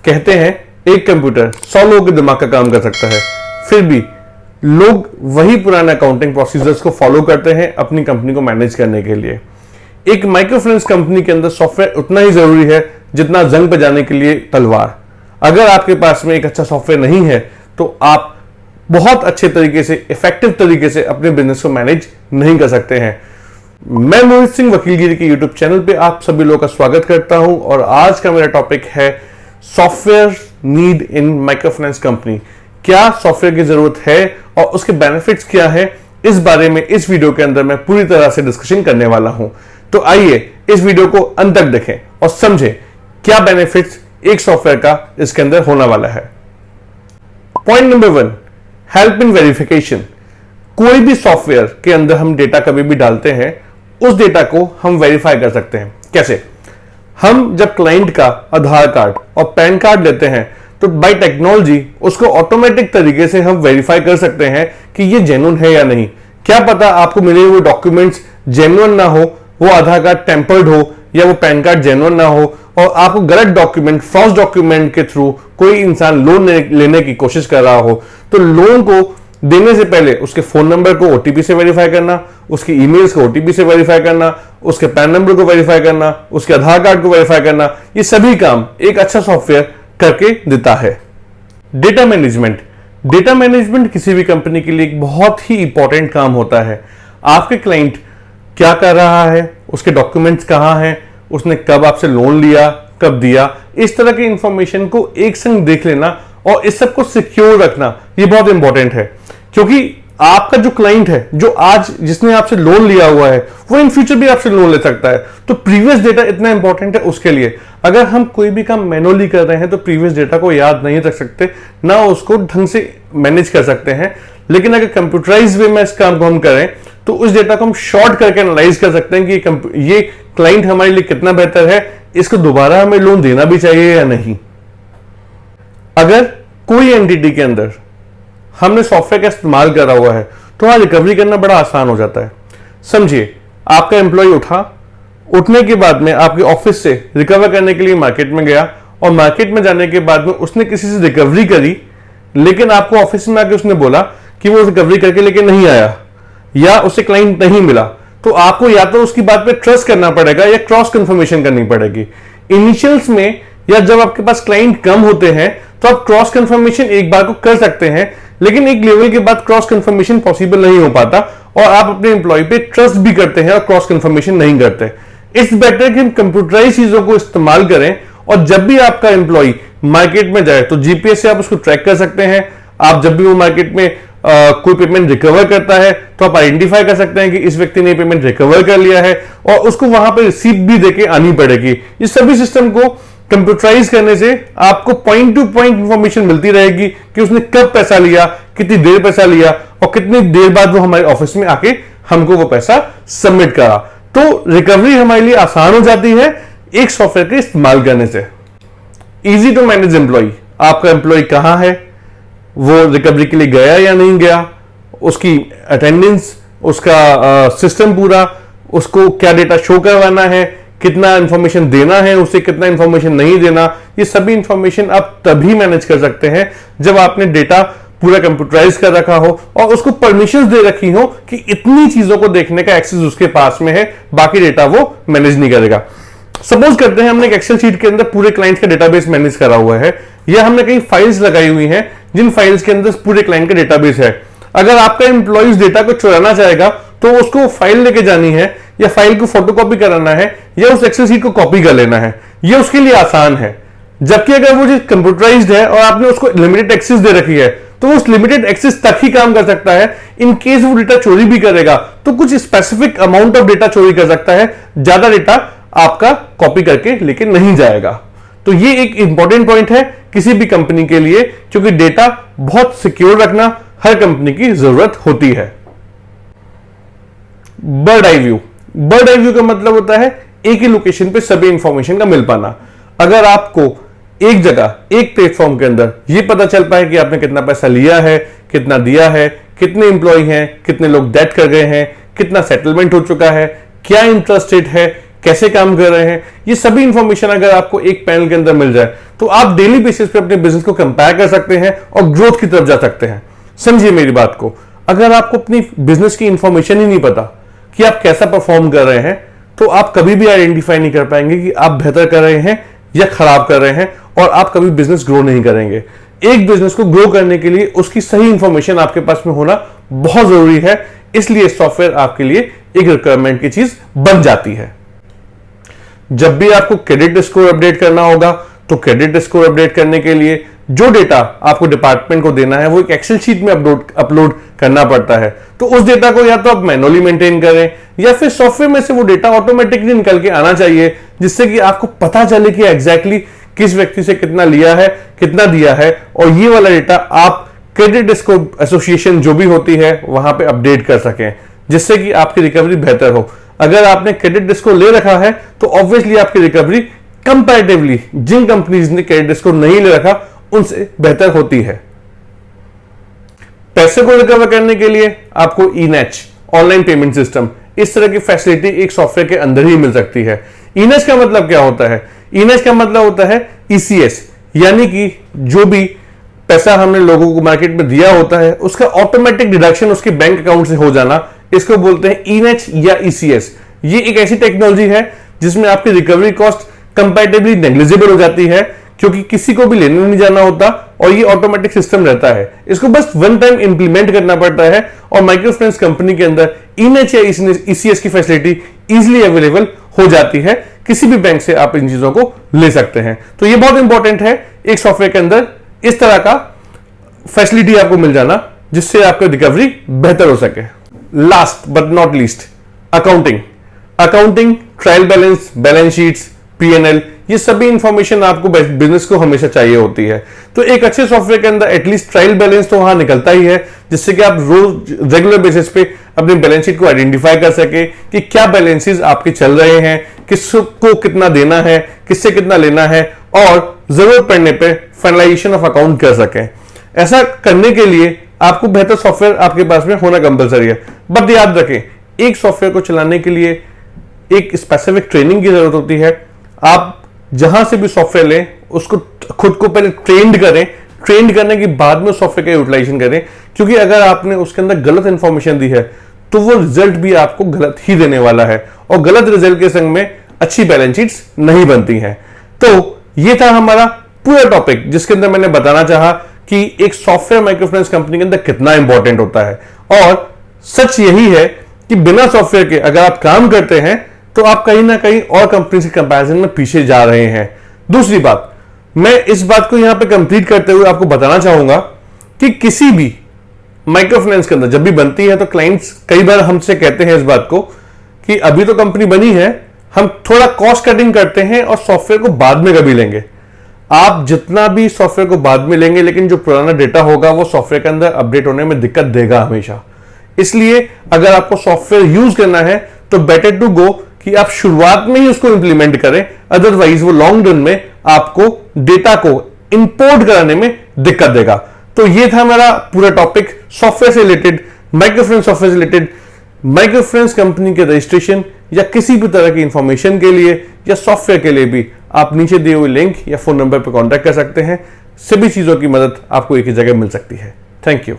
कहते हैं एक कंप्यूटर 100 लोगों के दिमाग का काम कर सकता है, फिर भी लोग वही पुराने अकाउंटिंग प्रोसीजर्स को फॉलो करते हैं अपनी कंपनी को मैनेज करने के लिए। एक माइक्रोफाइनेंस कंपनी के अंदर सॉफ्टवेयर उतना ही जरूरी है जितना जंग पे जाने के लिए तलवार। अगर आपके पास में एक अच्छा सॉफ्टवेयर नहीं है तो आप बहुत अच्छे तरीके से, इफेक्टिव तरीके से अपने बिजनेस को मैनेज नहीं कर सकते हैं। मैं मोहित सिंह वकीलगिरी के यूट्यूब चैनल पे आप सभी लोगों का स्वागत करता हूं और आज का मेरा टॉपिक है software need in microfinance company. क्या सॉफ्टवेयर की जरूरत है और उसके बेनिफिट्स क्या है, इस बारे में इस वीडियो के अंदर मैं पूरी तरह से डिस्कशन करने वाला हूं। तो आइए इस वीडियो को अंत तक देखें और समझें क्या बेनिफिट्स एक सॉफ्टवेयर का इसके अंदर होने वाला है। Point number 1, help in verification. कोई भी सॉफ्टवेयर के अंदर हम डेटा कभी भी डालते हैं, उस डेटा को हम वेरीफाई कर सकते हैं। कैसे? हम जब क्लाइंट का आधार कार्ड और पैन कार्ड लेते हैं तो बाय टेक्नोलॉजी उसको ऑटोमेटिक तरीके से हम वेरीफाई कर सकते हैं कि ये जेन्युइन है या नहीं। क्या पता आपको मिले हुए डॉक्यूमेंट्स जेन्युइन ना हो, वो आधार कार्ड टेम्पर्ड हो या वो पैन कार्ड जेन्युइन ना हो और आपको गलत डॉक्यूमेंट, फॉल्स डॉक्यूमेंट के थ्रू कोई इंसान लोन लेने की कोशिश कर रहा हो, तो लोन को देने से पहले उसके फोन नंबर को ओटीपी से वेरीफाई करना, उसकी ईमेल्स को ओटीपी से वेरीफाई करना, उसके पैन नंबर को वेरीफाई करना, उसके आधार कार्ड को वेरीफाई करना, ये सभी काम एक अच्छा सॉफ्टवेयर करके देता है। Data management. डेटा मैनेजमेंट किसी भी कंपनी के लिए एक बहुत ही इंपॉर्टेंट काम होता है। आपके क्लाइंट क्या कर रहा है, उसके डॉक्यूमेंट्स कहां हैं, उसने कब आपसे लोन लिया, कब दिया, इस तरह की इंफॉर्मेशन को एक संग देख लेना और इस सब को सिक्योर रखना, ये बहुत इंपॉर्टेंट है। क्योंकि आपका जो क्लाइंट है, जो आज जिसने आपसे लोन लिया हुआ है, वो इन फ्यूचर भी आपसे लोन ले सकता है। तो प्रीवियस डेटा इतना इंपॉर्टेंट है उसके लिए। अगर हम कोई भी काम मैनुअली कर रहे हैं तो प्रीवियस डेटा को याद नहीं रख सकते, ना उसको ढंग से मैनेज कर सकते हैं। लेकिन अगर कंप्यूटराइज वे में इस काम को हम करें तो उस डेटा को हम शॉर्ट करके एनालाइज कर सकते हैं कि ये क्लाइंट हमारे लिए कितना बेहतर है, इसको दोबारा हमें लोन देना भी चाहिए या नहीं। अगर कोई एंटिटी के अंदर हमने सॉफ्टवेयर का इस्तेमाल करा हुआ है तो वहां रिकवरी करना बड़ा आसान हो जाता है। समझिए, आपका एम्प्लॉय उठने के बाद में आपके ऑफिस से रिकवर करने के लिए मार्केट में गया और मार्केट में जाने के बाद में उसने किसी से रिकवरी करी, लेकिन आपको ऑफिस में आके उसने बोला कि वो रिकवरी करके लेके नहीं आया या उसे क्लाइंट नहीं मिला, तो आपको या तो उसकी बात पे ट्रस्ट करना पड़ेगा या क्रॉस कंफर्मेशन करनी पड़ेगी। इनिशियल्स में या जब आपके पास क्लाइंट कम होते हैं तो आप क्रॉस कंफर्मेशन एक बार को कर सकते हैं, लेकिन एक लेवल के बाद क्रॉस कंफर्मेशन पॉसिबल नहीं हो पाता और आप अपने एम्प्लॉय पे ट्रस्ट भी करते हैं और क्रॉस कंफर्मेशन नहीं करते। इट्स बेटर कि हम कंप्यूटराइज चीजों को इस्तेमाल करें और जब भी आपका एम्प्लॉय मार्केट में जाए तो जीपीएस से आप उसको ट्रैक कर सकते हैं। आप जब भी वो मार्केट में कोई पेमेंट रिकवर करता है तो आप आइडेंटिफाई कर सकते हैं कि इस व्यक्ति ने पेमेंट रिकवर कर लिया है और उसको वहां पर रिसीप्ट भी देके आनी पड़ेगी। इस सभी सिस्टम को कंप्यूटराइज करने से आपको पॉइंट टू पॉइंट इंफॉर्मेशन मिलती रहेगी कि उसने कब पैसा लिया, कितनी देर पैसा लिया और कितनी देर बाद वो हमारे ऑफिस में आके हमको वो पैसा सबमिट करा। तो रिकवरी हमारे लिए आसान हो जाती है एक सॉफ्टवेयर के इस्तेमाल करने से। Easy to manage employ. आपका एम्प्लॉय कहां है, वो रिकवरी के लिए गया या नहीं गया, उसकी अटेंडेंस, उसका सिस्टम पूरा, उसको क्या डेटा शो करवाना है, कितना इंफॉर्मेशन देना है उसे, कितना इंफॉर्मेशन नहीं देना, ये सभी इंफॉर्मेशन आप तभी मैनेज कर सकते हैं जब आपने डेटा पूरा कंप्यूटराइज कर रखा हो और उसको परमिशंस दे रखी हो कि इतनी चीजों को देखने का एक्सेस उसके पास में है, बाकी डेटा वो मैनेज नहीं करेगा। सपोज करते हैं हमने एक एक्सेल शीट के अंदर पूरे क्लाइंट का डेटाबेस मैनेज करा हुआ है या हमने कई फाइल्स लगाई हुई हैं जिन फाइल्स के अंदर पूरे क्लाइंट का डेटाबेस है। अगर आपका एम्प्लॉय उस डेटा को चुराना चाहेगा तो उसको फाइल लेके जानी है या फाइल को फोटोकॉपी कराना है या उस एक्सेल शीट को कॉपी कर लेना है, ये उसके लिए आसान है। जबकि अगर वो कंप्यूटराइज्ड है और आपने उसको लिमिटेड एक्सेस दे रखी है तो उस लिमिटेड एक्सेस तक ही काम कर सकता है। इन केस वो डेटा चोरी भी करेगा तो कुछ स्पेसिफिक अमाउंट ऑफ डेटा चोरी कर सकता है, ज्यादा डेटा आपका कॉपी करके लेके नहीं जाएगा। तो ये एक इंपॉर्टेंट पॉइंट है किसी भी कंपनी के लिए, क्योंकि डेटा बहुत सिक्योर रखना हर कंपनी की जरूरत होती है। Bird eye view. Bird eye view का मतलब होता है एक ही लोकेशन पे सभी इंफॉर्मेशन का मिल पाना। अगर आपको एक जगह, एक प्लेटफॉर्म के अंदर ये पता चल पाए कि आपने कितना पैसा लिया है, कितना दिया है, कितने इंप्लॉय हैं, कितने लोग डेट कर गए हैं, कितना सेटलमेंट हो चुका है, क्या इंटरेस्ट रेट है, कैसे काम कर रहे हैं, ये सभी इंफॉर्मेशन अगर आपको एक पैनल के अंदर मिल जाए तो आप डेली बेसिस पे अपने बिजनेस को कंपेयर कर सकते हैं और ग्रोथ की तरफ जा सकते हैं। समझिए मेरी बात को, अगर आपको अपनी बिजनेस की इंफॉर्मेशन ही नहीं पता कि आप कैसा परफॉर्म कर रहे हैं, तो आप कभी भी आइडेंटिफाई नहीं कर पाएंगे कि आप बेहतर कर रहे हैं या खराब कर रहे हैं, और आप कभी बिजनेस ग्रो नहीं करेंगे। एक बिजनेस को ग्रो करने के लिए उसकी सही इंफॉर्मेशन आपके पास में होना बहुत जरूरी है, इसलिए सॉफ्टवेयर आपके लिए एक रिक्वायरमेंट की चीज बन जाती है। जब भी आपको क्रेडिट स्कोर अपडेट करना होगा तो क्रेडिट स्कोर अपडेट करने के लिए जो डेटा आपको डिपार्टमेंट को देना है वो एक एक्सेल शीट में अपलोड करना पड़ता है। तो उस डेटा को या तो आप मैनुअली मेंटेन करें या फिर सॉफ्टवेयर में से वो डेटा ऑटोमेटिकली निकल के आना चाहिए, जिससे कि आपको पता चले कि एग्जैक्टली किस व्यक्ति से कितना लिया है, कितना दिया है, और ये वाला डेटा आप क्रेडिट स्कोर एसोसिएशन जो भी होती है वहां पे अपडेट कर सकें, जिससे कि आपकी रिकवरी बेहतर हो। अगर आपने क्रेडिट स्कोर ले रखा है तो ऑब्वियसली आपकी रिकवरी कंपैरेटिवली जिन कंपनीज ने क्रेडिट स्कोर नहीं ले रखा उनसे बेहतर होती है। पैसे को रिकवर करने के लिए आपको ईनेच ऑनलाइन पेमेंट सिस्टम, इस तरह की फैसिलिटी एक सॉफ्टवेयर के अंदर ही मिल सकती है। ईनेच का मतलब क्या होता है? ईनेच का मतलब होता है ईसीएस, यानी कि जो भी पैसा हमने लोगों को मार्केट में दिया होता है उसका ऑटोमेटिक डिडक्शन उसके बैंक अकाउंट से हो जाना, इसको बोलते हैं ईनेच या ईसीएस। ये एक ऐसी टेक्नोलॉजी है जिसमें आपकी रिकवरी कॉस्ट कंपैरेटिवली नेग्लिजिबल हो जाती है, क्योंकि किसी को भी लेने नहीं जाना होता और ये ऑटोमेटिक सिस्टम रहता है। इसको बस वन टाइम इंप्लीमेंट करना पड़ता है और माइक्रोफाइनेंस कंपनी के अंदर ईनेच या ईसीएस की फैसिलिटी इजीली अवेलेबल हो जाती है। किसी भी बैंक से आप इन चीजों को ले सकते हैं। तो ये बहुत इंपॉर्टेंट है एक सॉफ्टवेयर के अंदर इस तरह का फैसिलिटी आपको मिल जाना, जिससे आपका रिकवरी बेहतर हो सके। Last but not least, accounting, trial balance, balance sheets, PNL, ये सभी इंफॉर्मेशन आपको बिजनेस को हमेशा चाहिए होती है। तो एक अच्छे सॉफ्टवेयर के अंदर एटलीस्ट ट्रायल बैलेंस तो वहां निकलता ही है, जिससे कि आप रोज रेगुलर बेसिस पे अपनी बैलेंस शीट को आइडेंटिफाई कर सके कि क्या बैलेंसेस आपके चल रहे हैं, किसको कितना देना है, किससे कितना लेना है, और जरूरत पड़ने पे फाइनलाइजेशन ऑफ अकाउंट कर सकें। ऐसा करने के लिए आपको बेहतर सॉफ्टवेयर आपके पास में होना कंपलसरी है। बट याद रखें, एक सॉफ्टवेयर को चलाने के लिए एक स्पेसिफिक ट्रेनिंग की जरूरत होती है। आप जहां से भी सॉफ्टवेयर लें उसको खुद को पहले ट्रेंड करें, ट्रेंड करने के बाद में सॉफ्टवेयर का यूटिलाइजेशन करें, क्योंकि अगर आपने उसके अंदर गलत इंफॉर्मेशन दी है तो वो रिजल्ट भी आपको गलत ही देने वाला है, और गलत रिजल्ट के संग में अच्छी बैलेंस शीट्स नहीं बनती हैं। तो ये था हमारा पूरा टॉपिक, जिसके अंदर मैंने बताना चाहा कि एक सॉफ्टवेयर माइक्रोफाइनेंस कंपनी के अंदर कितना इंपॉर्टेंट होता है। और सच यही है कि बिना सॉफ्टवेयर के अगर आप काम करते हैं तो आप कहीं ना कहीं और कंपनी से कंपैरिजन में पीछे जा रहे हैं। दूसरी बात, मैं इस बात को यहां पे कंप्लीट करते हुए आपको बताना चाहूंगा कि किसी भी माइक्रोफाइनेंस के अंदर जब भी बनती है तो क्लाइंट्स कई बार हमसे कहते हैं इस बात को कि अभी तो कंपनी बनी है, हम थोड़ा कॉस्ट कटिंग करते हैं और सॉफ्टवेयर को बाद में कभी लेंगे। आप जितना भी सॉफ्टवेयर को बाद में लेंगे, लेकिन जो पुराना डेटा होगा वो सॉफ्टवेयर के अंदर अपडेट होने में दिक्कत देगा हमेशा। इसलिए अगर आपको सॉफ्टवेयर यूज करना है तो बेटर टू गो कि आप शुरुआत में ही उसको इंप्लीमेंट करें, अदरवाइज वो लॉन्ग रन में आपको डेटा को इंपोर्ट कराने में दिक्कत देगा। तो ये था मेरा पूरा टॉपिक सॉफ्टवेयर से रिलेटेड, माइक्रोफाइनेंस सॉफ्टवेयर से रिलेटेड। माइक्रोफाइनेंस कंपनी के रजिस्ट्रेशन या किसी भी तरह की इंफॉर्मेशन के लिए या सॉफ्टवेयर के लिए भी आप नीचे दिए हुए लिंक या फोन नंबर पर कॉन्टैक्ट कर सकते हैं। सभी चीजों की मदद आपको एक ही जगह मिल सकती है। Thank you.